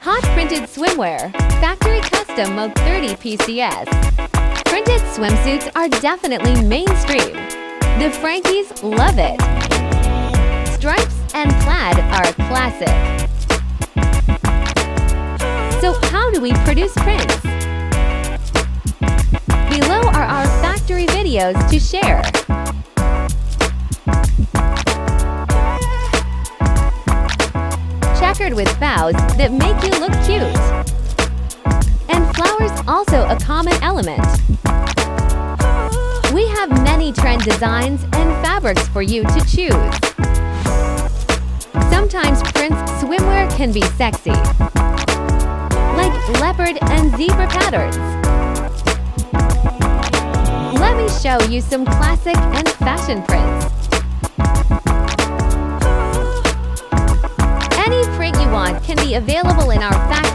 Hot printed swimwear, factory custom of 30 PCS. Printed swimsuits are definitely mainstream. The Frankies love it. Stripes and plaid are a classic. So how do we produce prints? Below are our factory videos to share. Checkered with bows that make you look cute. And flowers also a common element. We have many trend designs and fabrics for you to choose. Sometimes Prince swimwear can be sexy, like leopard and zebra patterns. Let me show you some classic and fashion prints. Any print you want can be available in our factory